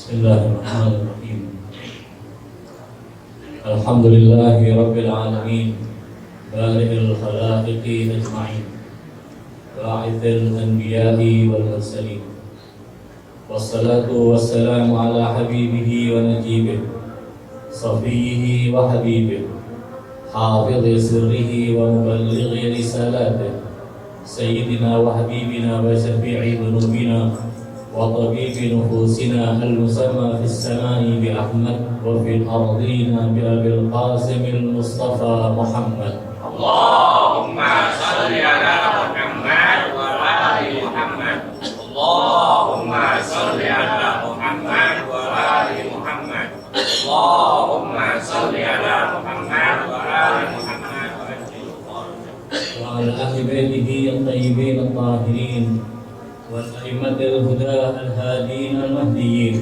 Bismillahirrahmanirrahim. Alhamdulillahi rabbil alamin, bari'il khalaiqi ajma'in, ba'ithil anbiya'i wal mursalin, wassalatu wassalamu ala habibihi wa najibihi, safiyyihi wa habibihi, hafidhi sirrihi wa muballighi risalatihi, sayyidina wa habibina wa syafi'i dhunubina wa tabibi nufusina al-musamma fis samai bi Ahmad wa fil ardina bi Abil Qasim al-Mustafa Muhammad. Allahumma salli ala Muhammad wa ali Muhammad. Allahumma salli ala Muhammad wa ali Muhammad. Allahumma salli ala Muhammad wa ali Muhammad Wa ala ahli baitihi at-tayyibin at-tahirin وَالْأَئِمَّةِ الْهُدَى الْهَادِينَ الْمَهْدِيِّينَ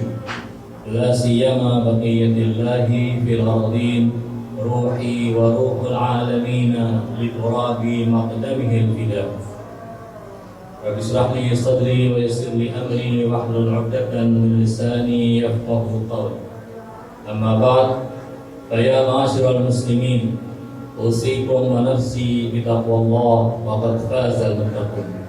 لَا سِيَّمَا بَقِيَّةِ اللَّهِ فِي الْأَرْضِينَ رُوحِي وَرُوحُ الْعَالَمِينَ لِتُرَابِ مَقْدَمِهِ الْفِدَاءُ رَبِّ اشْرَحْ لِي صَدْرِي وَيَسِّرْ لِي أَمْرِي وَاحْلُلْ عُقْدَةً مِنْ لِسَانِي يَفْقَهُوا قَوْلِي أَمَّا بَعْدُ فَيَا مَعْشَرَ الْمُسْلِمِينَ أُوصِيكُمْ وَنَفْسِي بِتَقْوَى اللَّهِ وَقَدْ فَازَ الْمُتَّقُونَ.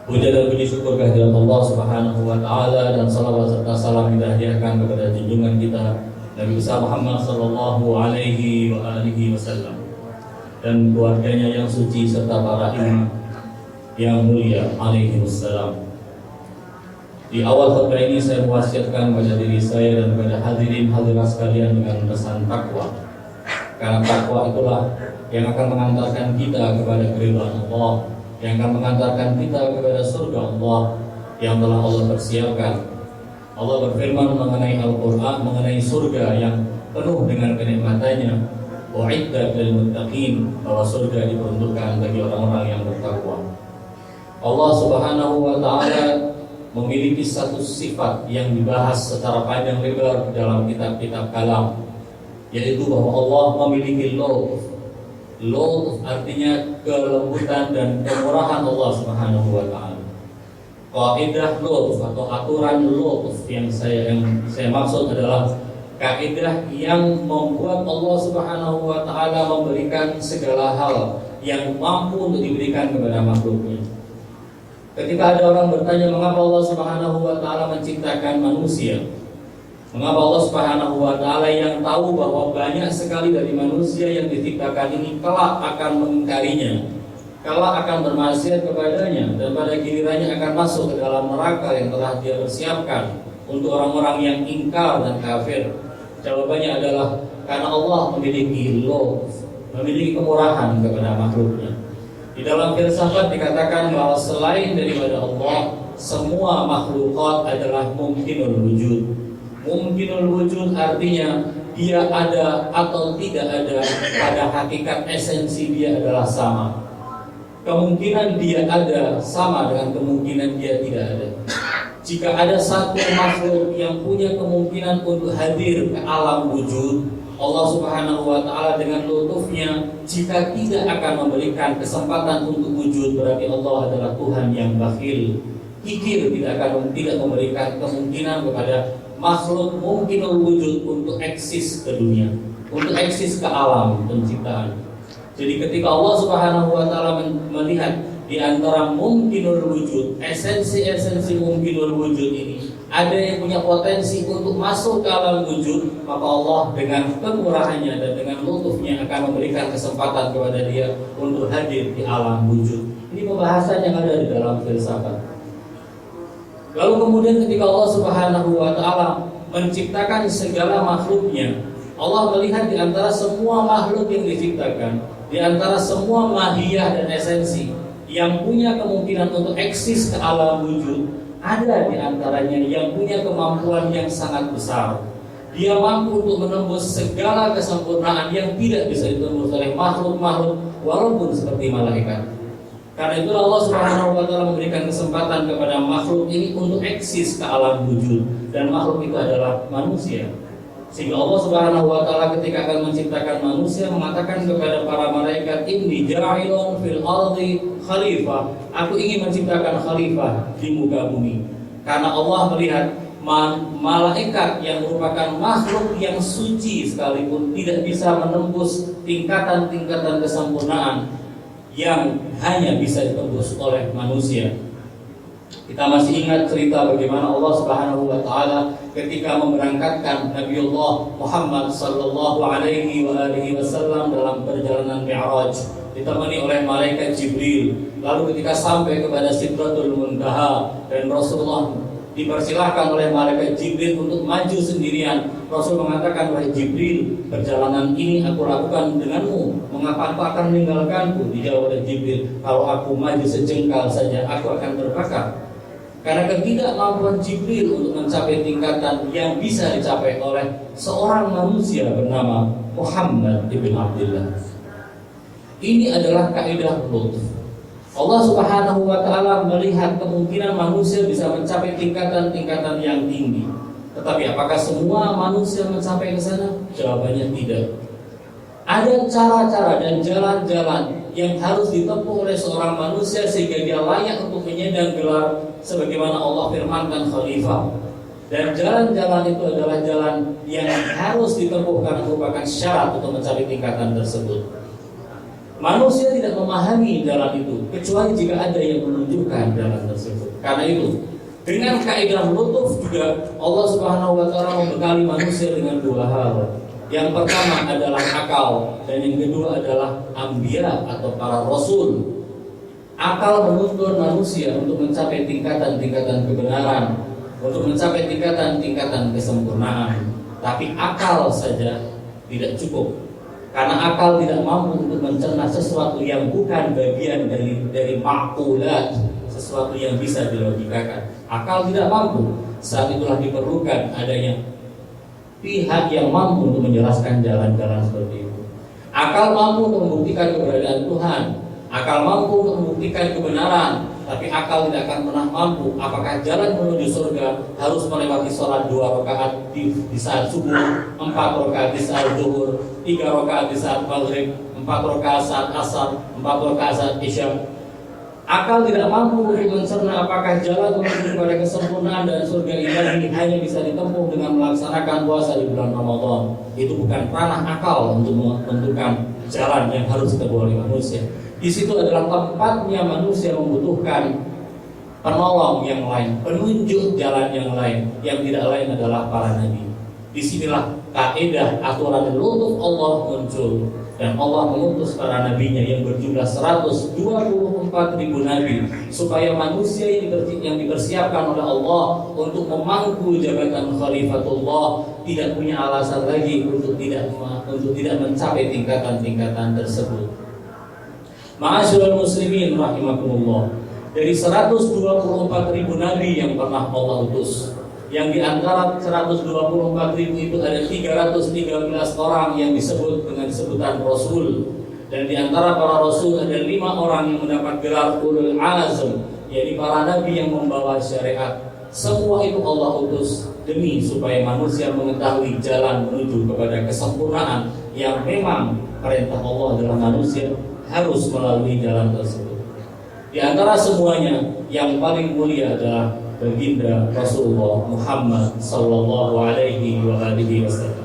Puja dan puji syukur kehadirat Allah Subhanahu wa taala dan salawat serta salam dihadiahkan kepada junjungan kita Nabi besar Muhammad sallallahu alaihi wa alihi wasallam dan keluarganya yang suci serta para imam yang mulia alaihi wassalam. Di awal khutbah ini saya mewasiatkan pada diri saya dan pada hadirin hadirat sekalian dengan pesan takwa. Karena takwa itulah yang akan mengantarkan kita kepada keridhaan Allah, yang akan mengantarkan kita kepada surga Allah yang telah Allah persiapkan. Allah berfirman mengenai Al-Quran, mengenai surga yang penuh dengan kenikmatannya, wa'iddat lil muttaqin, bahwa surga diperuntukkan bagi orang-orang yang bertakwa. Allah Subhanahu wa taala memiliki satu sifat yang dibahas secara panjang lebar dalam kitab-kitab kalam, yaitu bahwa Allah memiliki Lutf artinya kelembutan dan kemurahan Allah Subhanahu wa taala. Kaidah lutf atau aturan lutf yang saya maksud adalah kaidah yang membuat Allah Subhanahu wa taala memberikan segala hal yang mampu untuk diberikan kepada makhluknya. Ketika ada orang bertanya mengapa Allah Subhanahu wa taala menciptakan manusia? Mengapa Allah Subhanahu wa taala yang tahu bahwa banyak sekali dari manusia yang diciptakan ini kelak akan mengingkarinya, kelak akan bermaksiat kepadanya, dan pada gilirannya akan masuk ke dalam neraka yang telah Dia persiapkan untuk orang-orang yang ingkar dan kafir? Jawabannya adalah karena Allah memiliki lutf, memiliki kemurahan kepada makhluknya. Di dalam filsafat dikatakan bahwa selain daripada Allah, semua makhlukat adalah mungkinul wujud. Mungkinul wujud artinya dia ada atau tidak ada, pada hakikat esensi dia adalah sama. Kemungkinan dia ada sama dengan kemungkinan dia tidak ada. Jika ada satu makhluk yang punya kemungkinan untuk hadir ke alam wujud, Allah Subhanahu wa taala dengan lutufnya jika tidak akan memberikan kesempatan untuk wujud, berarti Allah adalah Tuhan yang bakhil, kikir, tidak memberikan kemungkinan kepada makhluk mungkinul wujud untuk eksis ke dunia, untuk eksis ke alam penciptaan. Jadi ketika Allah Subhanahu wa taala melihat di antara mungkinul wujud, esensi mungkinul wujud ini ada yang punya potensi untuk masuk ke alam wujud, maka Allah dengan kemurahannya dan dengan lutufnya akan memberikan kesempatan kepada dia untuk hadir di alam wujud. Ini pembahasan yang ada di dalam filsafat. Lalu kemudian ketika Allah Subhanahu wa taala menciptakan segala makhluknya, Allah melihat di antara semua makhluk yang diciptakan, di antara semua mahiyah dan esensi yang punya kemungkinan untuk eksis ke alam wujud, ada di antaranya yang punya kemampuan yang sangat besar. Dia mampu untuk menembus segala kesempurnaan yang tidak bisa ditembus oleh makhluk-makhluk walaupun seperti malaikat. Karena itu Allah Subhanahu wa taala memberikan kesempatan kepada makhluk ini untuk eksis ke alam wujud, dan makhluk itu adalah manusia. Sehingga Allah Subhanahu wa taala ketika akan menciptakan manusia mengatakan kepada para malaikat, "Inni ja'ilun fil ardi khalifah." Aku ingin menciptakan khalifah di muka bumi. Karena Allah melihat malaikat yang merupakan makhluk yang suci sekalipun tidak bisa menembus tingkatan-tingkatan kesempurnaan yang hanya bisa ditembus oleh manusia. Kita masih ingat cerita bagaimana Allah Subhanahu wa taala ketika memberangkatkan Nabiullah Muhammad sallallahu alaihi wasallam dalam perjalanan Mi'raj ditemani oleh malaikat Jibril. Lalu ketika sampai kepada Sidratul Muntaha dan Rasulullah dipersilahkan oleh malaikat Jibril untuk maju sendirian, Rasul mengatakan, "Wahai Jibril, perjalanan ini aku lakukan denganmu. Mengapa aku akan meninggalkanku?" Dijawab oleh Jibril, "Kalau aku maju sejengkal saja, aku akan terbakar." Karena ketidakmampuan Jibril untuk mencapai tingkatan yang bisa dicapai oleh seorang manusia bernama Muhammad ibn Abdullah. Ini adalah kaidah lutf. Allah Subhanahu wa taala melihat kemungkinan manusia bisa mencapai tingkatan-tingkatan yang tinggi. Tetapi apakah semua manusia mencapai ke sana? Jawabannya tidak. Ada cara-cara dan jalan-jalan yang harus ditempuh oleh seorang manusia sehingga dia layak untuk menyandang gelar sebagaimana Allah firmankan khalifah. Dan jalan-jalan itu adalah jalan yang harus ditempuh karena merupakan syarat untuk mencapai tingkatan tersebut. Manusia tidak memahami jalan itu kecuali jika ada yang menunjukkan jalan tersebut. Karena itu, dengan kaidah lutuf juga Allah Subhanahu wa taala membekali manusia dengan dua hal. Yang pertama adalah akal dan yang kedua adalah anbiya atau para rasul. Akal menuntun manusia untuk mencapai tingkatan-tingkatan kebenaran, untuk mencapai tingkatan-tingkatan kesempurnaan. Tapi akal saja tidak cukup. Karena akal tidak mampu untuk mencerna sesuatu yang bukan bagian dari maqulat, sesuatu yang bisa dilogikakan. Akal tidak mampu. Saat itulah diperlukan adanya pihak yang mampu untuk menjelaskan jalan-jalan seperti itu. Akal mampu untuk membuktikan keberadaan Tuhan, akal mampu untuk membuktikan kebenaran, tapi akal tidak akan pernah mampu apakah jalan menuju surga harus melewati sholat 2 rakaat di saat subuh, 4 rakaat di saat zuhur, 3 rakaat di saat maghrib, 4 rakaat saat asar, 4 rakaat saat isya. Akal tidak mampu untuk mencerna apakah jalan menuju kepada kesempurnaan dan surga ilahi hanya bisa ditempuh dengan melaksanakan puasa di bulan Ramadan. Itu bukan ranah akal untuk menentukan jalan yang harus ditempuh oleh manusia. Di situ adalah tempatnya manusia membutuhkan penolong yang lain, penunjuk jalan yang lain, yang tidak lain adalah para nabi. Disinilah kaidah aturan lutuf Allah muncul. Dan Allah mengutus para nabinya yang berjumlah 124.000 nabi supaya manusia yang dipersiapkan oleh Allah untuk memangku jabatan khalifatullah tidak punya alasan lagi untuk tidak mencapai tingkatan-tingkatan tersebut. Ma'asyiral muslimin rahimakumullah. Dari 124.000 nabi yang pernah Allah utus, yang di antara 124.000 itu ada 313 orang yang disebut dengan sebutan Rasul. Dan di antara para Rasul ada 5 orang yang mendapat gelar Ulul Azm, yaitu para Nabi yang membawa syariat. Semua itu Allah utus demi supaya manusia mengetahui jalan menuju kepada kesempurnaan yang memang perintah Allah adalah manusia harus melalui jalan tersebut. Di antara semuanya yang paling mulia adalah baginda Rasulullah Muhammad sallallahu alaihi wasallam.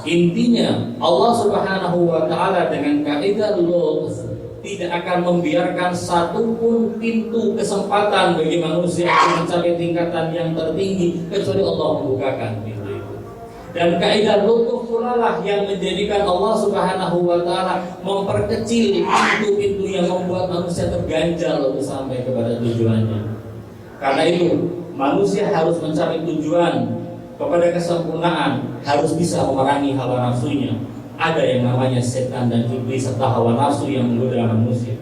Intinya Allah Subhanahu wa taala dengan kaidah lutf tidak akan membiarkan satupun pintu kesempatan bagi manusia untuk mencapai tingkatan yang tertinggi kecuali Allah membukakan pintu itu. Dan kaidah lutuf pula lah yang menjadikan Allah Subhanahu wa taala memperkecil pintu-pintu yang membuat manusia terganjal untuk sampai kepada tujuannya. Karena itu, manusia harus mencapai tujuan kepada kesempurnaan, harus bisa memerangi hawa nafsunya. Ada yang namanya setan dan iblis serta hawa nafsu yang menggoda manusia.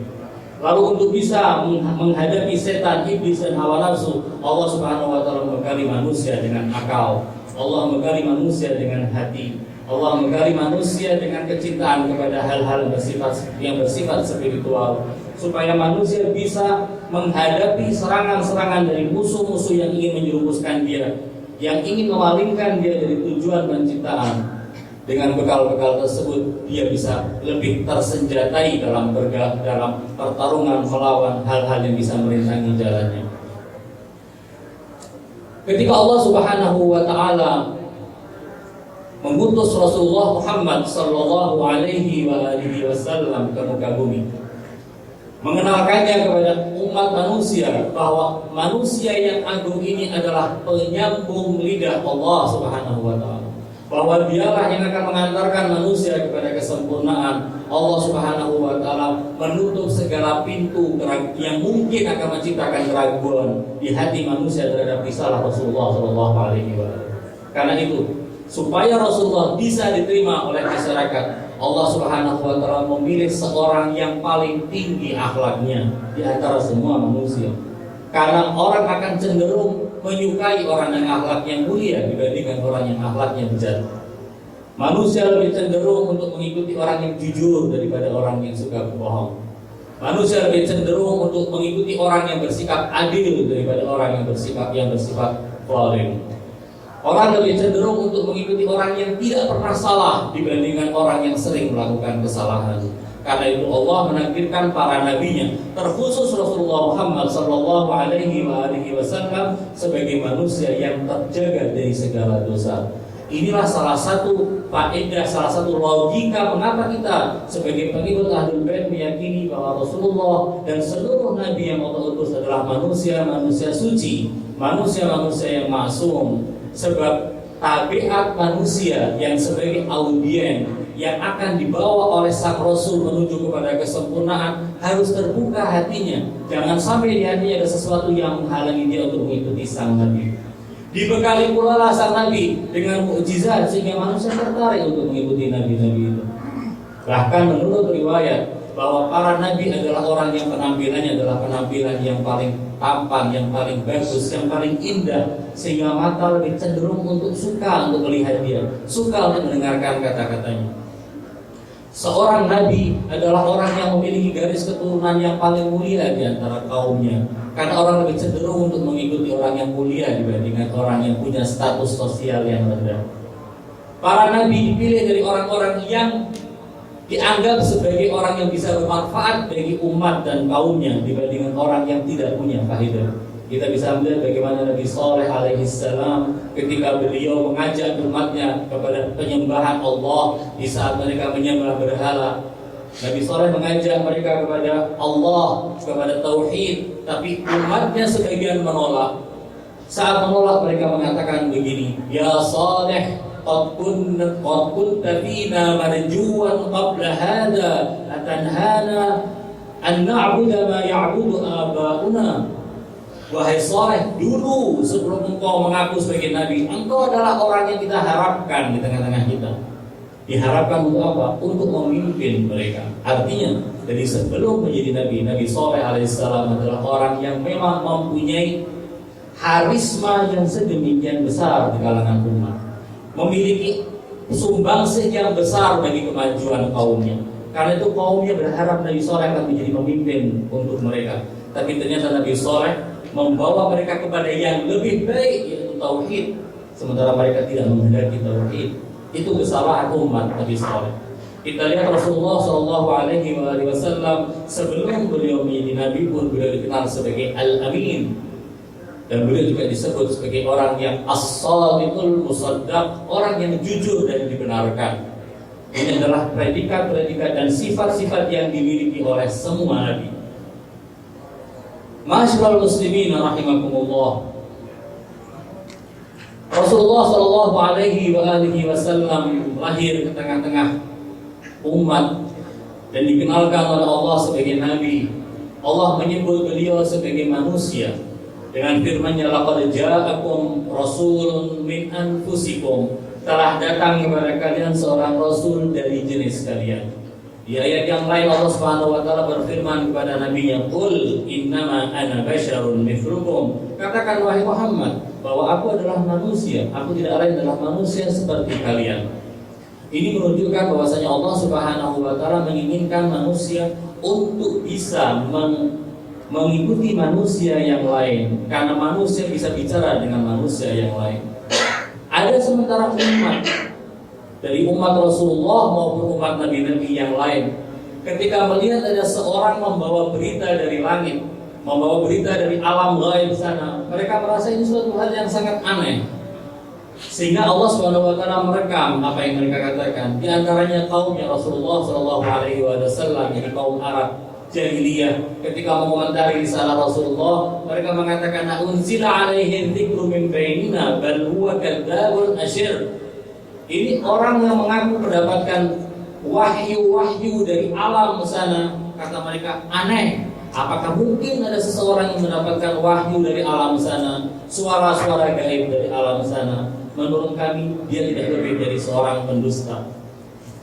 Lalu untuk bisa menghadapi setan, iblis dan hawa nafsu, Allah Subhanahu wa taala membekali manusia dengan akal. Allah membekali manusia dengan hati. Allah membekali manusia dengan kecintaan kepada hal-hal yang bersifat spiritual, supaya manusia bisa menghadapi serangan-serangan dari musuh-musuh yang ingin menjerumuskan dia, yang ingin memalingkan dia dari tujuan penciptaan. Dengan bekal-bekal tersebut dia bisa lebih tersenjatai dalam pertarungan melawan hal-hal yang bisa merintangi jalannya. Ketika Allah Subhanahu wa taala mengutus Rasulullah Muhammad sallallahu alaihi wasallam ke muka bumi, mengenalkannya kepada umat manusia bahwa manusia yang agung ini adalah penyambung lidah Allah Subhanahu wa taala, bahwa dialah yang akan mengantarkan manusia kepada kesempurnaan. Allah Subhanahu wa taala menutup segala pintu yang mungkin akan menciptakan keraguan di hati manusia terhadap risalah Rasulullah sallallahu alaihi wasallam. Karena itu, supaya Rasulullah bisa diterima oleh masyarakat, Allah Subhanahu wa taala memilih seorang yang paling tinggi akhlaknya di antara semua manusia. Karena orang akan cenderung menyukai orang yang akhlaknya mulia dibandingkan orang yang akhlaknya bejat. Manusia lebih cenderung untuk mengikuti orang yang jujur daripada orang yang suka berbohong. Manusia lebih cenderung untuk mengikuti orang yang bersikap adil daripada orang yang bersifat zalim. Orang lebih cenderung untuk mengikuti orang yang tidak pernah salah dibandingkan orang yang sering melakukan kesalahan. Karena itu Allah menakdirkan para nabinya, terkhusus Rasulullah Muhammad sallallahu alaihi wasallam sebagai manusia yang terjaga dari segala dosa. Inilah salah satu faedah, salah satu logika mengapa kita sebagai pengikut Ahlul Bait meyakini bahwa Rasulullah dan seluruh nabi yang Allah utus adalah manusia-manusia suci, manusia-manusia yang maksum. Sebab tabiat manusia yang sebagai audien yang akan dibawa oleh sang Rasul menuju kepada kesempurnaan harus terbuka hatinya. Jangan sampai di hatinya ada sesuatu yang menghalangi dia untuk mengikuti sang Nabi. Dibekali pula lah sang Nabi dengan mukjizat sehingga manusia tertarik untuk mengikuti Nabi-Nabi itu. Bahkan menurut riwayat bahwa para Nabi adalah orang yang penampilannya adalah penampilan yang paling tampan, yang paling bagus, yang paling indah, sehingga mata lebih cenderung untuk suka untuk melihat dia, suka untuk mendengarkan kata-katanya. Seorang nabi adalah orang yang memiliki garis keturunan yang paling mulia di antara kaumnya, karena orang lebih cenderung untuk mengikuti orang yang mulia dibandingkan orang yang punya status sosial yang rendah. Para nabi dipilih dari orang-orang yang dianggap sebagai orang yang bisa bermanfaat bagi umat dan kaumnya dibandingkan orang yang tidak punya faedah. Kita bisa melihat bagaimana Nabi Saleh alaihissalam ketika beliau mengajak umatnya kepada penyembahan Allah di saat mereka menyembah berhala. Nabi Saleh mengajak mereka kepada Allah, kepada tauhid, tapi umatnya sebagian menolak. Saat menolak mereka mengatakan begini, "Ya Saleh, qad kunta fina marjuwan qabla hadha atanhana an na'budu ma ya'budu aba'una." Wahai Saleh, dulu sebelum engkau mengaku sebagai nabi, engkau adalah orang yang kita harapkan di tengah-tengah kita. Diharapkan untuk apa? Untuk memimpin mereka. Artinya, dari sebelum menjadi nabi, Nabi Saleh alaihissalam adalah orang yang memang mempunyai harisma yang sedemikian besar di kalangan umat, memiliki sumbangsih yang besar bagi kemajuan kaumnya. Karena itu kaumnya berharap Nabi Saleh akan menjadi pemimpin untuk mereka. Tapi ternyata Nabi Saleh membawa mereka kepada yang lebih baik, yaitu tauhid, sementara mereka tidak menghendaki tauhid. Itu kesalahan umat Nabi Saleh. Kita lihat Rasulullah Shallallahu Alaihi Wasallam sebelum beliau menjadi nabi pun beliau dikenal sebagai Al-Amin, dan beliau juga disebut sebagai orang yang as-sadiqul musaddaq, orang yang jujur dan dibenarkan. Ini adalah predikat-predikat dan sifat-sifat yang dimiliki oleh semua nabi. Ma'asyiral muslimin rahimakumullah. Rasulullah sallallahu alaihi wasallam lahir ke tengah-tengah umat dan dikenalkan oleh Allah sebagai nabi. Allah menyebut beliau sebagai manusia dengan firman-Nya, laqad ja'akum rasulun min anfusikum, telah datang kepada kalian seorang rasul dari jenis kalian. Di ayat yang lain Allah Subhanahu wa taala berfirman kepada nabinya, "Qul innama ana basyarun mithlukum." Katakan wahai Muhammad bahwa aku adalah manusia, aku tidak lain adalah manusia seperti kalian. Ini menunjukkan bahwasanya Allah Subhanahu wa taala menginginkan manusia untuk bisa mengikuti manusia yang lain, karena manusia bisa bicara dengan manusia yang lain. Ada sementara umat dari umat Rasulullah maupun umat nabi-nabi yang lain, ketika melihat ada seorang membawa berita dari langit, membawa berita dari alam gaib sana. Mereka merasa ini suatu hal yang sangat aneh, sehingga Allah Subhanahu wa taala merekam apa yang mereka katakan. Di antaranya kaumnya Rasulullah sallallahu alaihi wasallam, yaitu kaum Arab jahiliyah, ketika mengomentari risalah Rasulullah, mereka mengatakan unzila alaihi dzikru min bainina bal huwa kadzabun asyir. Ini orang yang mengaku mendapatkan wahyu dari alam sana. Kata mereka, aneh. Apakah mungkin ada seseorang yang mendapatkan wahyu dari alam sana, suara-suara gaib dari alam sana? Menurut kami, dia tidak lebih dari seorang pendusta.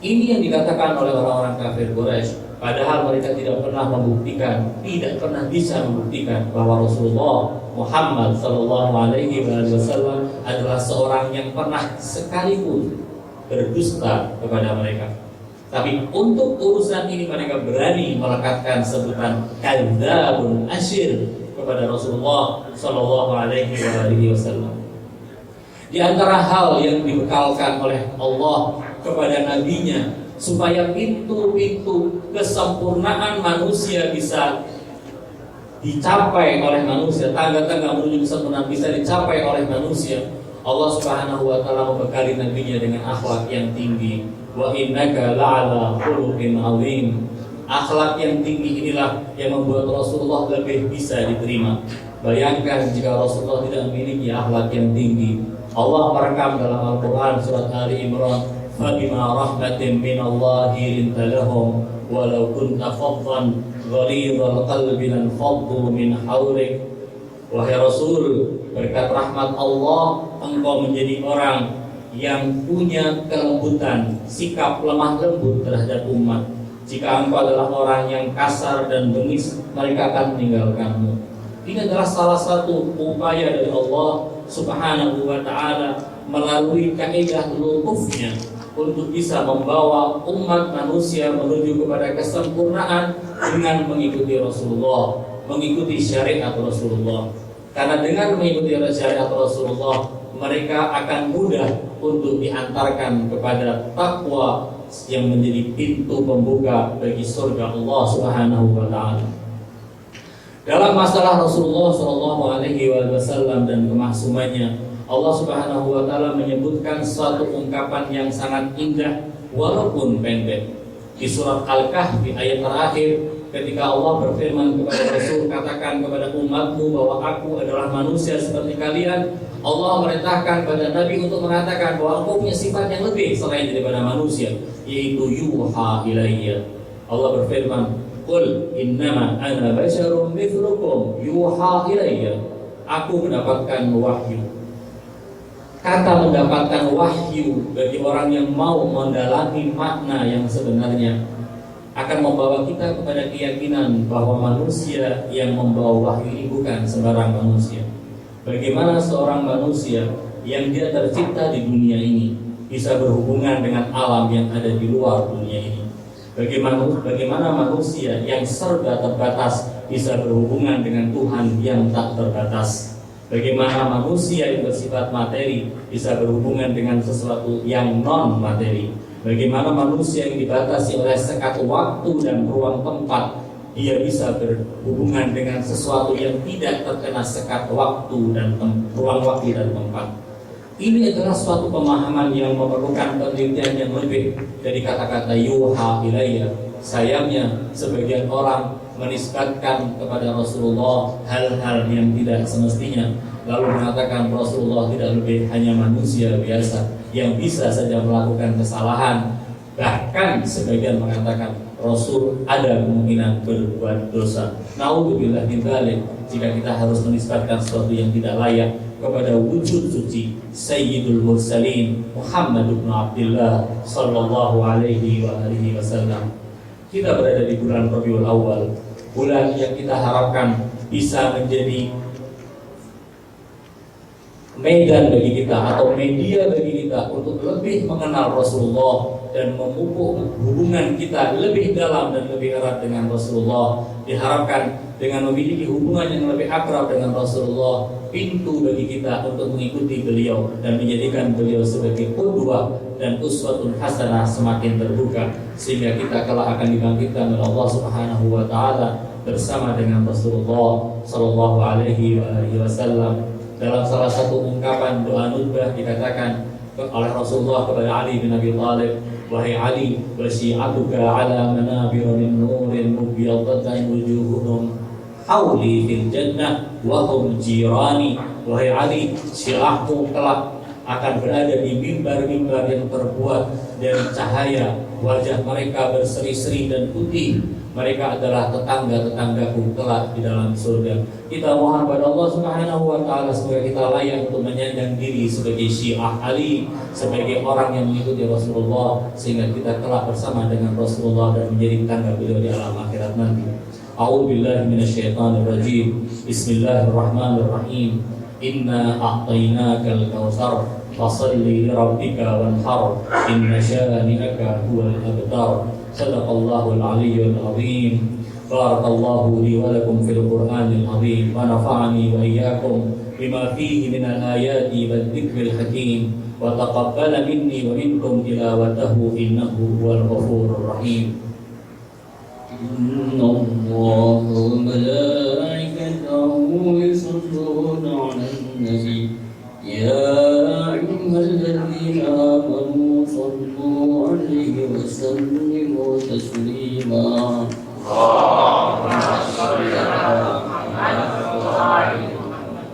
Ini yang dikatakan oleh orang-orang kafir Quraisy. Padahal mereka tidak pernah membuktikan, tidak pernah bisa membuktikan bahwa Rasulullah Muhammad sallallahu alaihi wasallam adalah seorang yang pernah sekalipun berdusta kepada mereka. Tapi untuk urusan ini mereka berani melekatkan sebutan kadzabun asyir kepada Rasulullah sallallahu alaihi wasallam. Di antara hal yang dibekalkan oleh Allah kepada nabinya supaya pintu-pintu kesempurnaan manusia bisa dicapai oleh manusia, tangga-tangga menuju kesempurnaan bisa dicapai oleh manusia, Allah Subhanahu wa taala membekali nabinya dengan akhlak yang tinggi. Wa innaka la'ala khuluqin 'azim. Akhlak yang tinggi inilah yang membuat Rasulullah lebih bisa diterima. Bayangkan jika Rasulullah tidak memiliki akhlak yang tinggi. Allah merekam dalam Al-Qur'an surat Ali Imran, "Fabima rahmatin minallahi linta lahum walau kunta faddan ghalidhal qalbi lan faddu min hawlik." Wahai Rasul, berkat rahmat Allah engkau menjadi orang yang punya kelembutan, sikap lemah lembut terhadap umat. Jika engkau adalah orang yang kasar dan bengis, mereka akan meninggalkanmu. Ini adalah salah satu upaya dari Allah Subhanahu wa ta'ala melalui kaidah lutufnya untuk bisa membawa umat manusia menuju kepada kesempurnaan dengan mengikuti Rasulullah, mengikuti syariat Rasulullah. Karena dengan mengikuti syariat Rasulullah, mereka akan mudah untuk diantarkan kepada takwa yang menjadi pintu pembuka bagi surga Allah Subhanahu wa ta'ala. Dalam masalah Rasulullah sallallahu alaihi wasallam dan kemaksumannya, Allah Subhanahu wa ta'ala menyebutkan suatu ungkapan yang sangat indah walaupun pendek. Di surat Al-Kahfi ayat terakhir, ketika Allah berfirman kepada Rasul, katakan kepada umatmu bahwa aku adalah manusia seperti kalian. Allah merintahkan pada Nabi untuk mengatakan bahwa engkau punya sifat yang lebih selain daripada manusia, yaitu yuha ilayya. Allah berfirman, "Qul innama ana basyarum mithlukum yuha ilayya." Aku mendapatkan wahyu. Kata mendapatkan wahyu bagi orang yang mau mendalami makna yang sebenarnya akan membawa kita kepada keyakinan bahwa manusia yang membawa wahyu ini bukan sembarang manusia. Bagaimana seorang manusia yang dia tercipta di dunia ini bisa berhubungan dengan alam yang ada di luar dunia ini? Bagaimana manusia yang serba terbatas bisa berhubungan dengan Tuhan yang tak terbatas? Bagaimana manusia yang bersifat materi bisa berhubungan dengan sesuatu yang non materi? Bagaimana manusia yang dibatasi oleh sekat waktu dan ruang tempat, dia bisa berhubungan dengan sesuatu yang tidak terkena sekat waktu dan ruang waktu dan tempat. Ini adalah suatu pemahaman yang memerlukan penelitian yang lebih dari kata-kata yuha ilayya. Sayangnya sebagian orang menisbatkan kepada Rasulullah hal-hal yang tidak semestinya, lalu mengatakan Rasulullah tidak lebih hanya manusia biasa yang bisa saja melakukan kesalahan. Bahkan sebagian mengatakan Rasul ada kemungkinan berbuat dosa. Naudzubillah min dzalik, jika kita harus menisbatkan sesuatu yang tidak layak kepada wujud suci Sayyidul Mursalin Muhammad ibn Abdullah sallallahu alaihi wasallam. Kita berada di bulan Rabiul Awal, bulan yang kita harapkan bisa menjadi medan bagi kita atau media bagi kita untuk lebih mengenal Rasulullah dan memupuk hubungan kita lebih dalam dan lebih erat dengan Rasulullah. Diharapkan dengan memiliki hubungan yang lebih akrab dengan Rasulullah, pintu bagi kita untuk mengikuti beliau dan menjadikan beliau sebagai qudwah dan uswatun hasanah semakin terbuka, sehingga kita kelak akan dibangkitkan oleh Allah Subhanahu wa ta'ala bersama dengan Rasulullah Sallallahu Alaihi Wasallam. Dalam salah satu ungkapan doa nutbah dikatakan oleh Rasulullah kepada Ali bin Abi Thalib, wahai Ali, wasyi'atuka ala manabir min nurin mubyadatan wujuhuhum hauli fil jannah wa hum jirani. Wahai Ali, syiahmu kelak akan berada di mimbar-mimbar yang terbuat dari cahaya, wajah mereka berseri-seri dan putih. Mereka adalah tetangga-tetanggaku kelak di dalam surga. Kita mohon pada Allah Subhanahu wa taala semoga kita layak untuk menyandang diri sebagai Syiah Ali, sebagai orang yang mengikuti Rasulullah, sehingga kita kelak bersama dengan Rasulullah dan menjadi tetangga beliau di alam akhirat nanti. A'udzubillahi minasyaitonir rajim. Bismillahirrahmanirrahim. Inna a'tainakal kautsar fasalli lirabbika wanhar inna syani'aka huwal abtar. Sadaqallahul aliyyul azim. Barakallahu li wa lakum fil Qur'anil azim wa nafa'ani wa iyyakum bima fihi minal ayati wad dzikril hakim wa taqabbala minni wa minkum tilawatahu innahu huwal ghafurur rahim. Innallaha wa malaikatahu yusholluna 'alan nabi ya ayyuhalladzina amanu shallu 'alaihi wa sallimu taslima. Allahumma shalli ala Muhammad wa ali Muhammad.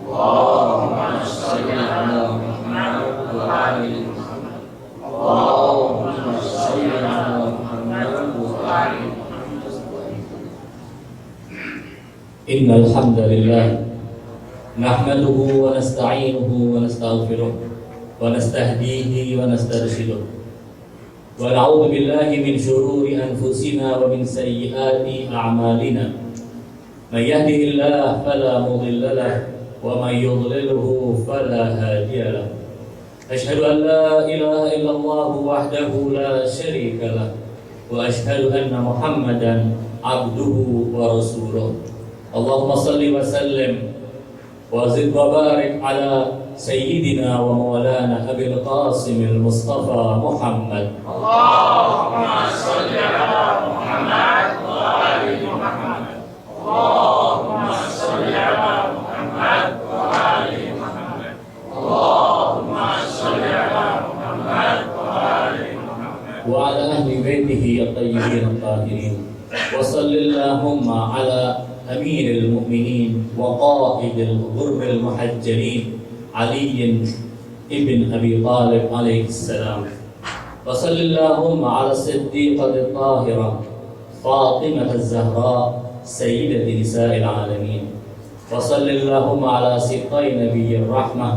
Allahumma shalli ala Muhammad wa ali Muhammad. Allahumma shalli ala Muhammad wa ali Muhammad. Innal hamdalillah nahmaduhu wa nasta'inuhu wa nastaghfiruh wa nastahdihi wa nastarshiduh wa na'udzu billahi min shururi anfusina wa min sayyiati a'malina. May yahdihillahu fala mudilla lahu wa may yudlilhu fala hadiya lahu. Ashhadu an la ilaha illallah wahdahu la syarika lahu wa ashhadu anna Muhammadan abduhu wa rasuluh. Allahumma salli wa sallim wa zid wa barik ala sayyidina wa maulana Abil Qasim al-Mustafa Muhammad. Allahumma salli ala Muhammad wa ali Muhammad. Allahumma salli ala Muhammad wa ali Muhammad. Allahumma salli ala Muhammad wa ali Muhammad wa ala ahli baitihi at-tayyibin at-tahirin. Wa sallallahumma ala أمير المؤمنين وقائد الغر المحجلين علي ابن أبي طالب عليه السلام. وصل اللهم على الصديقة الطاهرة فاطمة الزهراء سيدة نساء العالمين. وصل اللهم على سبطي نبي الرحمة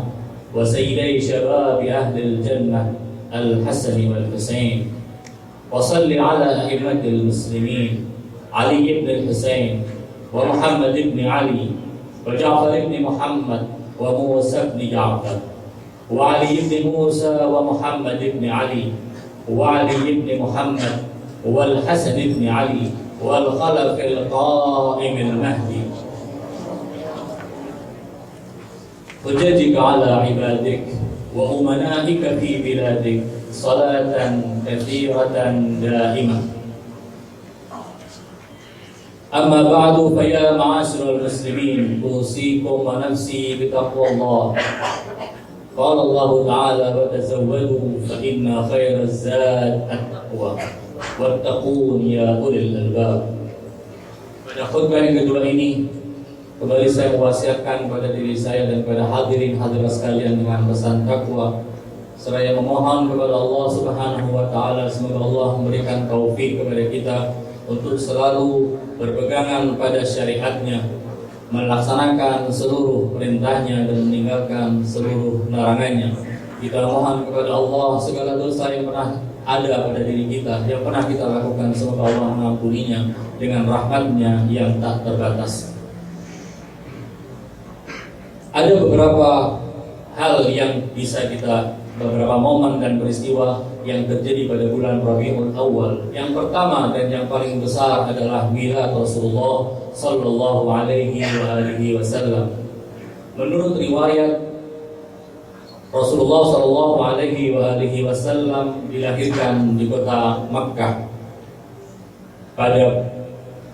وسيدي شباب أهل الجنة الحسن والحسين. وصل على أئمة المسلمين علي بن الحسين ومحمد بن علي وجعفر بن محمد وموسى بن جعفر وعلي بن موسى ومحمد بن علي وعلي بن محمد والحسن بن علي والخلف القائم المهدي. حججك على عبادك وأمنائك في بلادك صلاة كثيرة دائمة. أما بعد فيا معاشر المسلمين أوصيكم ونفسي بتقوى الله. قال الله تعالى وتزودوا فإن خير الزاد التقوى wattaqun ya ulil albab. Pada khutbah yang kedua ini kembali saya mewasiatkan kepada diri saya dan kepada hadirin hadirat sekalian dengan pesan takwa, seraya memohon kepada Allah Subhanahu wa taala semoga Allah memberikan taufik kepada kita untuk selalu berpegangan pada syariatnya, melaksanakan seluruh perintahnya dan meninggalkan seluruh larangannya. Kita mohon kepada Allah segala dosa yang pernah ada pada diri kita, yang pernah kita lakukan, semoga Allah mengampuninya dengan rahmat-Nya yang tak terbatas. Ada beberapa hal yang bisa kita, beberapa momen dan peristiwa yang terjadi pada bulan Rabiul Awal. Yang pertama dan yang paling besar adalah milad Rasulullah sallallahu alaihi wasallam. Menurut riwayat, Rasulullah sallallahu alaihi wasallam dilahirkan di kota Makkah pada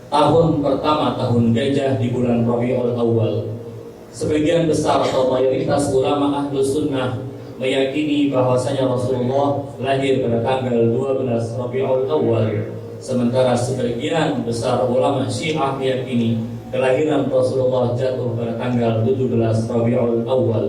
tahun pertama tahun gajah di bulan Rabiul Awal. Sebagian besar atau mayoritas ulama Ahlus Sunnah meyakini bahwasanya Rasulullah lahir pada tanggal 12 Rabiul Awal. Sementara sebagian besar ulama Syiah meyakini kelahiran Rasulullah jatuh pada tanggal 17 Rabiul Awal.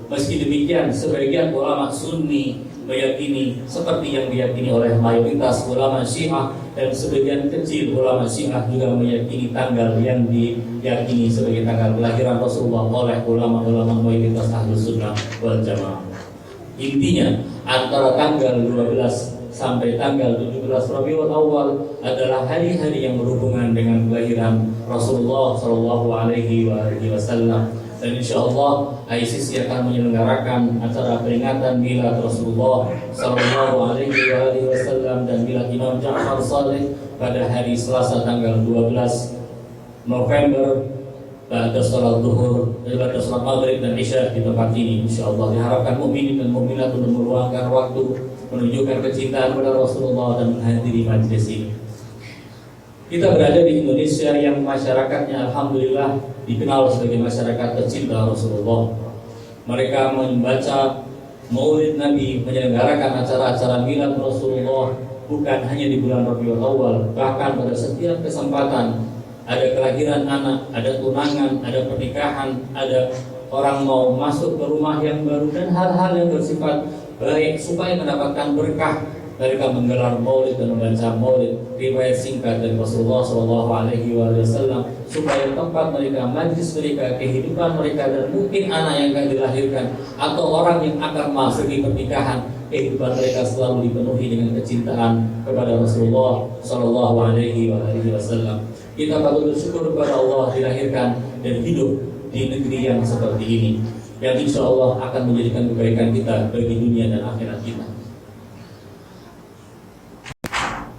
Meski demikian, sebagian ulama Sunni meyakini seperti yang diyakini oleh mayoritas ulama Syiah, dan sebagian kecil ulama Syiah juga meyakini tanggal yang diyakini sebagai tanggal kelahiran Rasulullah oleh ulama-ulama mayoritas Ahlus Sunnah wal Jamaah. Intinya, antara tanggal 12 sampai tanggal 17 Rabiul Awal adalah hari-hari yang berhubungan dengan kelahiran Rasulullah Shallallahu Alaihi Wasallam. Dan insya Allah ISIS akan menyelenggarakan acara peringatan milad Rasulullah Sallallahu Alaihi Wasallam dan milad Imam Ja'far Shadiq pada hari Selasa tanggal 12 November pada sholat zuhur, pada sholat maghrib dan isya di tempat ini. Insya Allah diharapkan mukminin dan mukminat untuk meluangkan waktu menunjukkan kecintaan kepada Rasulullah dan menghadiri majlis ini. Kita berada di Indonesia yang masyarakatnya alhamdulillah dikenal sebagai masyarakat tercinta Rasulullah. Mereka membaca Maulid Nabi, menyelenggarakan acara-acara milad Rasulullah bukan hanya di bulan Rabiul Awal, bahkan pada setiap kesempatan ada kelahiran anak, ada tunangan, ada pernikahan, ada orang mau masuk ke rumah yang baru dan hal-hal yang bersifat baik supaya mendapatkan berkah. Mereka menggelar maulid dan membaca maulid, riwayat singkat dari Rasulullah SAW, supaya tempat mereka, majlis mereka, kehidupan mereka, dan mungkin anak yang akan dilahirkan atau orang yang akan masuk di pernikahan, kehidupan mereka selalu dipenuhi dengan kecintaan kepada Rasulullah SAW. Kita patut bersyukur kepada Allah dilahirkan dan hidup di negeri yang seperti ini, yang insya Allah akan menjadikan kebaikan kita bagi dunia dan akhirat kita.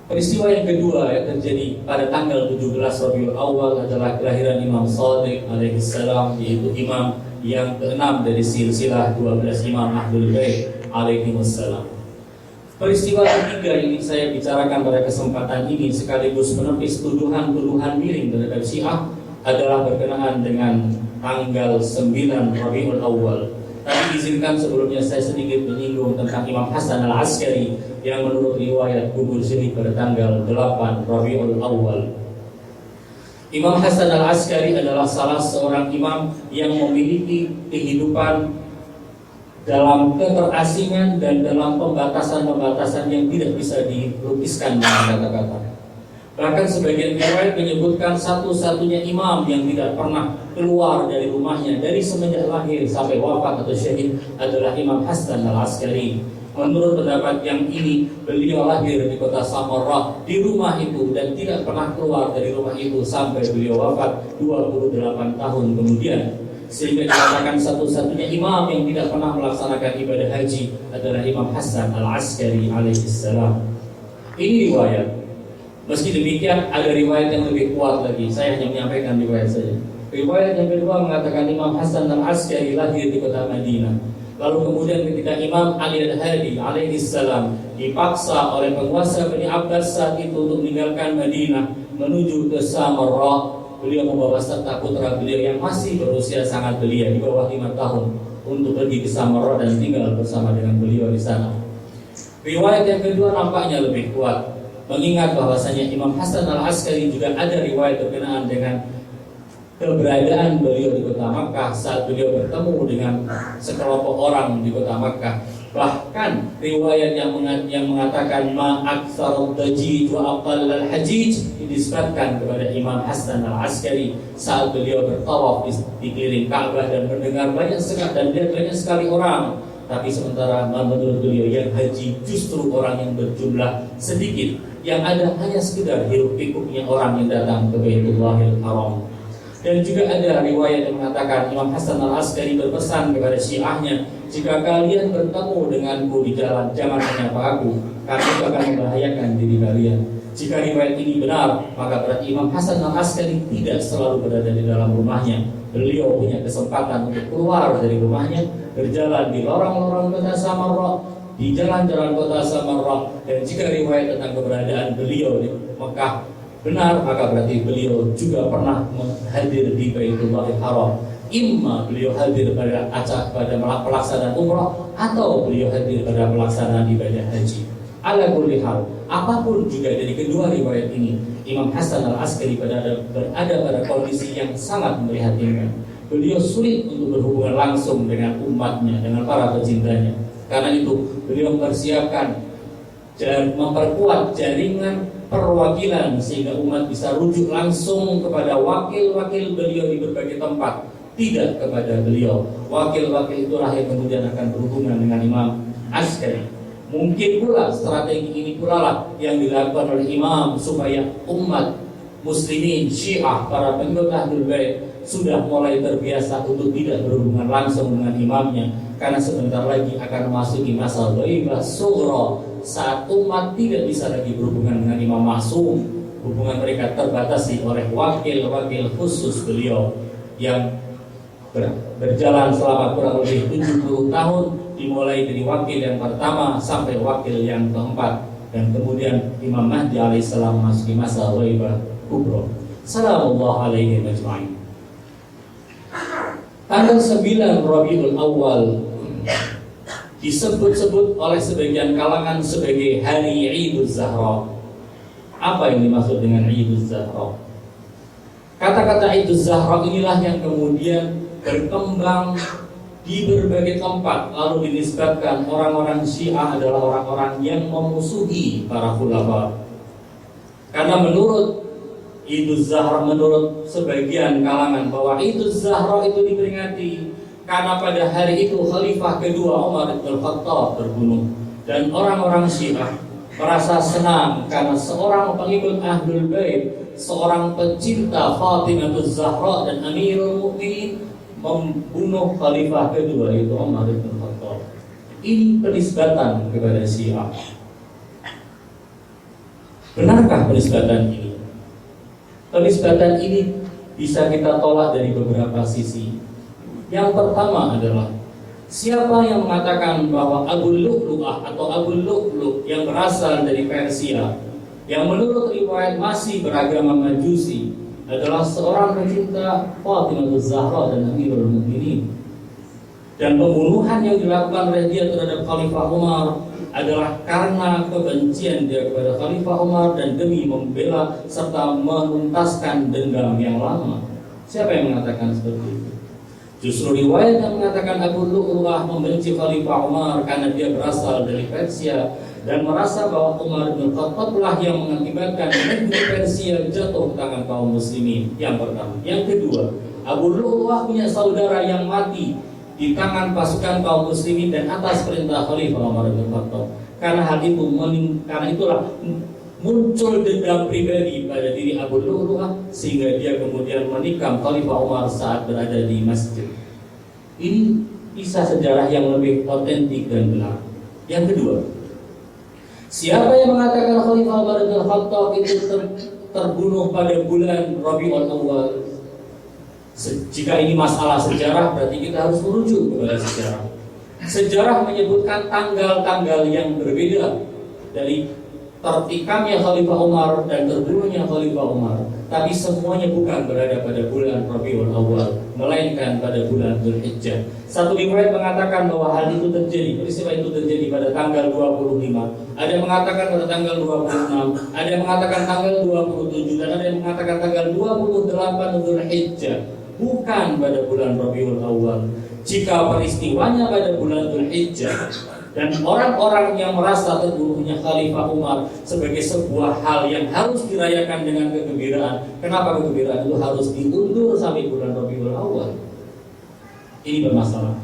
Peristiwa yang kedua yang terjadi pada tanggal 17 Rabiul Awal adalah kelahiran Imam Shadiq alaihissalam, yaitu imam yang ke-6 dari silsilah 12 imam Ahlul Bait alaihimussalam. Peristiwa ketiga yang saya bicarakan pada kesempatan ini sekaligus menepis tuduhan-tuduhan miring terhadap Syiah adalah berkenaan dengan tanggal 9 Rabiul Awal. Tapi izinkan sebelumnya saya sedikit menyinggung tentang Imam Hasan al-Askari yang menurut riwayat gugur syahid pada tanggal 8 Rabiul Awal. Imam Hasan al-Askari adalah salah seorang imam yang memiliki kehidupan dalam keterasingan dan dalam pembatasan-pembatasan yang tidak bisa dilukiskan dengan kata-kata. Bahkan sebagian riwayat menyebutkan satu-satunya imam yang tidak pernah keluar dari rumahnya dari semenjak lahir sampai wafat atau syahid adalah Imam Hasan al-Askari. Menurut pendapat yang ini, beliau lahir di kota Samarra, di rumah itu, dan tidak pernah keluar dari rumah itu sampai beliau wafat 28 tahun kemudian. Sehingga dikatakan satu-satunya imam yang tidak pernah melaksanakan ibadah haji adalah Imam Hasan al-Askari alaihissalam. Ini riwayat. Meski demikian ada riwayat yang lebih kuat lagi. Saya hanya menyampaikan riwayat saja. Riwayat yang kedua mengatakan Imam Hasan al-Askari lahir di kota Madinah. Lalu kemudian ketika Imam Ali al-Hadi alaihissalam dipaksa oleh penguasa Bani Abbas saat itu untuk meninggalkan Madinah menuju ke Samarra, beliau membawa serta putra beliau yang masih berusia sangat belia di bawah 5 tahun untuk pergi ke Samarra dan tinggal bersama dengan beliau di sana. Riwayat yang kedua nampaknya lebih kuat, mengingat bahwasanya Imam Hasan al-Askari juga ada riwayat berkenaan dengan keberadaan beliau di kota Makkah saat beliau bertemu dengan sekelompok orang di kota Makkah. Bahkan riwayat yang mengatakan ma'aksarud dajij wa aqallal hajij dinisbatkan kepada Imam Hasan al-Askari saat beliau bertawaf di keliling Ka'bah dan mendengar banyak sekali orang. Tapi sementara menurut beliau yang haji justru orang yang berjumlah sedikit, yang ada hanya sekedar hiruk-pikuknya orang yang datang ke Baitullahil Haram. Dan juga ada riwayat yang mengatakan Imam Hasan al-Askari berpesan kepada syiahnya, jika kalian bertemu denganku di jalan, jangan menyapa aku, karena itu akan membahayakan diri kalian. Jika riwayat ini benar, maka berarti Imam Hasan al-Askari tidak selalu berada di dalam rumahnya. Beliau punya kesempatan untuk keluar dari rumahnya, berjalan di lorong-lorong kota Samarra, di jalan-jalan kota Samarra. Dan jika riwayat tentang keberadaan beliau di Mekah benar, maka berarti beliau juga pernah hadir di Baitullahil Haram. Imma beliau hadir pada pelaksanaan umrah atau beliau hadir pada pelaksanaan ibadah haji. Ala kulli hal, apapun juga dari kedua riwayat ini, Imam Hasan Al-Askari berada pada kondisi yang sangat memprihatinkan. Beliau sulit untuk berhubungan langsung dengan umatnya, dengan para pecintanya. Karena itu beliau mempersiapkan dan memperkuat jaringan perwakilan sehingga umat bisa rujuk langsung kepada wakil-wakil beliau di berbagai tempat, tidak kepada beliau. Wakil-wakil itulah yang kemudian akan berhubungan dengan Imam Askari. Mungkin pula strategi ini pula lah yang dilakukan oleh Imam supaya umat muslimin Syiah, para pengikut Ahlul Bait sudah mulai terbiasa untuk tidak berhubungan langsung dengan imamnya, karena sebentar lagi akan memasuki masa ghaibah sughra, saat umat tidak bisa lagi berhubungan dengan Imam Maksum. Hubungan mereka terbatasi oleh wakil-wakil khusus beliau yang berjalan selama kurang lebih 70 tahun, dimulai dari wakil yang pertama sampai wakil yang keempat, dan kemudian Imam Mahdi alaihissalam memasuki masa ghaibah kubra. Salamullah alaihi majma'in. Tanggal 9 Rabiul Awal disebut-sebut oleh sebagian kalangan sebagai hari Idul Zahra. Apa yang dimaksud dengan Idul Zahra? Kata-kata Idul Zahra inilah yang kemudian berkembang di berbagai tempat, lalu dinisbatkan orang-orang Syiah adalah orang-orang yang memusuhi para khulafa. Karena menurut Idul Zahra, menurut sebagian kalangan, bahwa Idul Zahra itu diperingati karena pada hari itu Khalifah kedua Umar bin Khattab terbunuh, dan orang-orang Syiah merasa senang karena seorang pengikut Ahlul Bait, seorang pecinta Fatimah Zahra dan Amirul Mukminin, membunuh Khalifah kedua itu Umar bin Khattab. Ini penisbatan kepada Syiah. Benarkah penisbatan ini? Penisbatan ini bisa kita tolak dari beberapa sisi. Yang pertama adalah, siapa yang mengatakan bahwa Abu Lu'lu'ah atau Abu Lu'lu' yang berasal dari Persia, yang menurut riwayat masih beragama Majusi, adalah seorang pecinta Fatimah Zahra dan Amirul Mukminin, dan pembunuhan yang dilakukan oleh dia terhadap Khalifah Umar adalah karena kebencian dia kepada Khalifah Umar dan demi membela serta menuntaskan dendam yang lama. Siapa yang mengatakan seperti itu? Justru riwayat yang mengatakan Abu Lu'lu'ah membenci Khalifah Umar karena dia berasal dari Persia dan merasa bahwa Umar bin Khattab lah yang mengakibatkan negeri Persia jatuh ke tangan kaum muslimin. Yang pertama. Yang kedua, Abu Lu'lu'ah punya saudara yang mati di tangan pasukan kaum muslimin dan atas perintah Khalifah Umar bin Khattab. Karena hal itu, karena itulah muncul dendam pribadi pada diri Abu Lu'lu'ah sehingga dia kemudian menikam Khalifah Umar saat berada di masjid. Ini kisah sejarah yang lebih otentik dan benar. Yang kedua, siapa yang mengatakan Khalifah Umar bin Khattab itu terbunuh pada bulan Rabiul Awal? Jika ini masalah sejarah, berarti kita harus merujuk kepada sejarah. Sejarah menyebutkan tanggal-tanggal yang berbeda dari tertikamnya Khalifah Umar dan terbunuhnya Khalifah Umar, tapi semuanya bukan berada pada bulan Rabiul Awal, melainkan pada bulan Dzulhijjah. Satu riwayat mengatakan bahwa hal itu terjadi, peristiwa itu terjadi pada tanggal 25. Ada yang mengatakan pada tanggal 26, ada yang mengatakan tanggal 27, dan ada yang mengatakan tanggal 28 Dzulhijjah, bukan pada bulan Rabiul Awal. Jika peristiwanya pada bulan Dzulhijjah dan orang-orang yang merasa terbunuhnya Khalifah Umar sebagai sebuah hal yang harus dirayakan dengan kegembiraan, kenapa kegembiraan itu harus diundur sampai bulan Rabiul Awal? Ini bermasalah.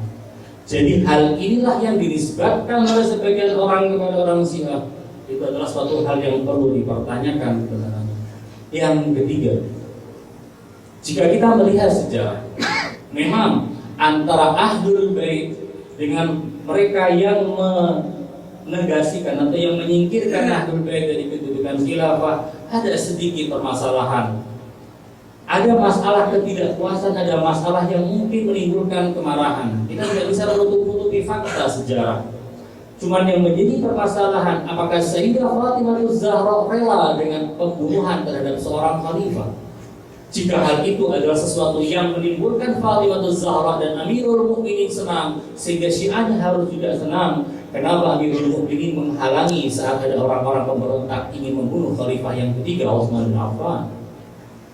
Jadi hal inilah yang dinisbatkan oleh sebagian orang kepada orang Syiah. Itu adalah suatu hal yang perlu dipertanyakan kebenarannya. Yang ketiga, jika kita melihat sejarah, memang antara Ahlul Bait dengan mereka yang menegasikan atau yang menyingkirkan Ahlul Bait dari kedudukan khilafah ada sedikit permasalahan. Ada masalah ketidakpuasan, ada masalah yang mungkin menimbulkan kemarahan. Kita tidak bisa menutup-nutupi fakta sejarah. Cuman yang menjadi permasalahan, apakah Sayyidah Fatimah Zahra rela dengan pembunuhan terhadap seorang khalifah? Jika hal itu adalah sesuatu yang menimbulkan Fatimah Zahra dan Amirul Mukminin senang, sehingga Syiahnya harus juga senang. Kenapa Amirul Mukminin menghalangi saat ada orang-orang pemberontak ingin membunuh khalifah yang ketiga, Utsman bin Affan?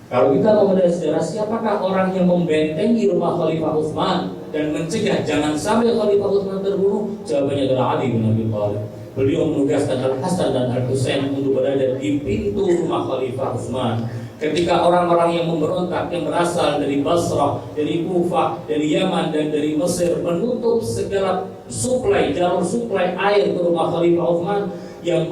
Kalau kita membedah sejarah, siapakah orang yang membentengi rumah Khalifah Utsman dan mencegah jangan sampai Khalifah Utsman terbunuh? Jawabannya adalah Ali bin Abi Thalib. Beliau menugaskan Al-Hasan dan Al-Husain untuk berada di pintu rumah Khalifah Utsman. Ketika orang-orang yang memberontak yang berasal dari Basrah, dari Kufah, dari Yaman dan dari Mesir menutup segala jalur suplai air ke rumah Khalifah Utsman, yang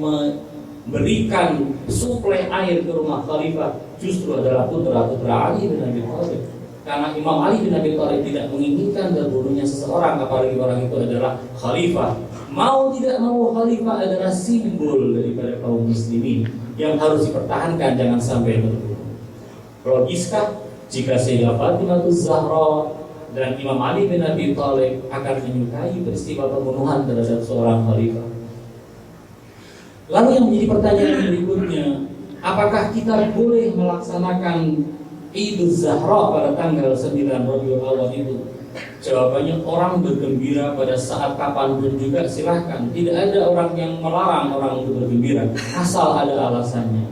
memberikan suplai air ke rumah Khalifah justru adalah putra-putra Ali bin Abi Thalib. Karena Imam Ali bin Abi Thalib tidak menginginkan terbunuhnya seseorang, apalagi orang itu adalah khalifah. Mau tidak mau, khalifah adalah simbol daripada kaum muslimin yang harus dipertahankan jangan sampai terbunuh. Logiskah jika Sayyidah Fatimah Zahra dan Imam Ali bin Abi Thalib akan menyukai peristiwa pembunuhan terhadap seorang khalifah? Lalu yang menjadi pertanyaan berikutnya, apakah kita boleh melaksanakan Idul Zahra pada tanggal 9 Rabiul Awal itu? Jawabannya, orang bergembira pada saat kapanpun juga silahkan. Tidak ada orang yang melarang orang untuk bergembira, asal ada alasannya.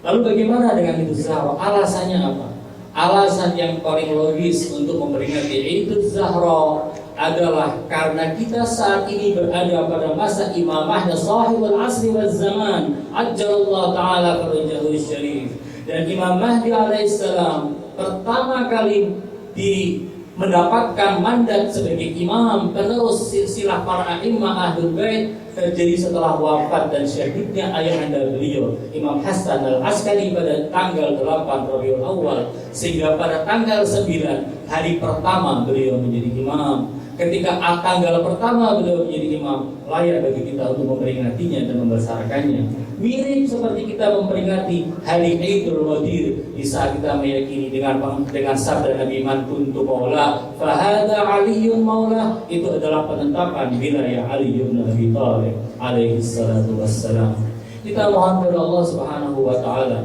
Lalu bagaimana dengan Idul Zahra? Alasannya apa? Alasan yang paling logis untuk memperingati Idul Zahra adalah karena kita saat ini berada pada masa imamahnya sahibul asri wal zaman, ajjalallahu ta'ala farajahu syarif. Dan Imam Mahdi alaihissalam pertama kali mendapatkan mandat sebagai imam penerus silsilah para a'immah Ahlul Bait terjadi setelah wafat dan syahidnya ayahanda beliau Imam Hasan al-Askari pada tanggal 8 Rabiul Awal, sehingga pada tanggal 9 hari pertama beliau menjadi imam. Ketika tanggal pertama beliau menjadi imam, layak bagi kita untuk memperingatinya dan membesarkannya. Mirip seperti kita memperingati hari Idul Qadir di saat kita meyakini dengan sabda Nabi man kuntu maula fahada Aliyyun maula, itu adalah penetapan wilayah Ali bin Abi Thalib alaihi salatu wassalam. Kita mohon kepada Allah Subhanahu wa taala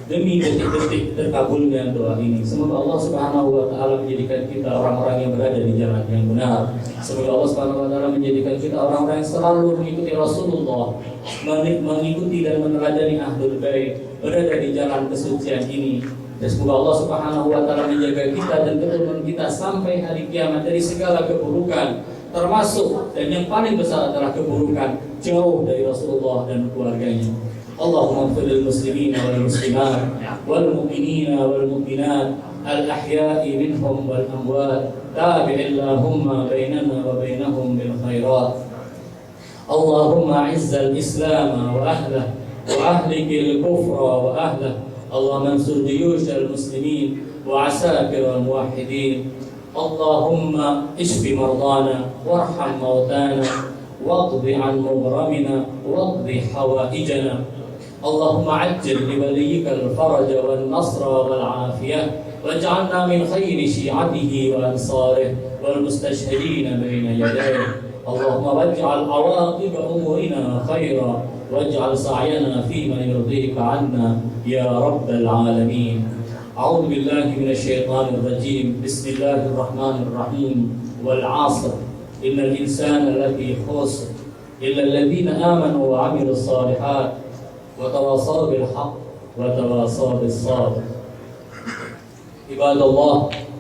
demi detik-detik terkabulnya doa ini, semoga Allah Subhanahu wa taala menjadikan kita orang-orang yang berada di jalan yang benar. Semoga Allah Subhanahu wa taala menjadikan kita orang-orang yang selalu mengikuti Rasulullah, mengikuti dan meneladani Ahlul Bait, berada di jalan kesucian ini. Dan semoga Allah Subhanahu wa taala menjaga kita dan keturunan kita sampai hari kiamat dari segala keburukan, termasuk dan yang paling besar adalah keburukan jauh dari Rasulullah dan keluarganya. Allahumma ighfir lil muslimina wal muslimat wal mu'minina wal mu'minat al ahya'i minhum wal amwat, tabi' Allahumma bainana wa bainahum bil khairat. Allahumma izzal islam wa ahlah wa ahlikil kufra wa ahlah. Allahumma ansur juyushal muslimin wa asakir al muwahhidin. Allahumma ishfi mardana warham mautana waqdi an mugramina waqdi hawaijana. اللهم عجل لوليك الفرج والنصر والعافية واجعلنا من خير شيعته وأنصاره والمستشهدين بين يديه. اللهم واجعل عواقب أمورنا خيرا واجعل سعينا فيما يرضيك عنا يا رب العالمين. أعوذ بالله من الشيطان الرجيم. بسم الله الرحمن الرحيم. والعصر إن الإنسان لفي خسر إلا الذين آمنوا وعملوا الصالحات وتواصوا بالحق وتواصوا بالصبر. عباد الله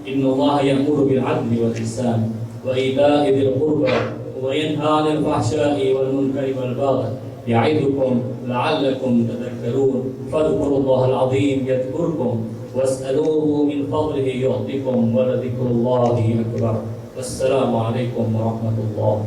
إن الله يأمر بالعدل والإحسان وإيتاء ذي القربى وينهى عن الفحشاء والمنكر والبغي يعظكم لعلكم تذكرون. فاذكروا الله العظيم يذكركم واسألوه من فضله يعطكم ولذكر الله أكبر. والسلام عليكم ورحمة الله.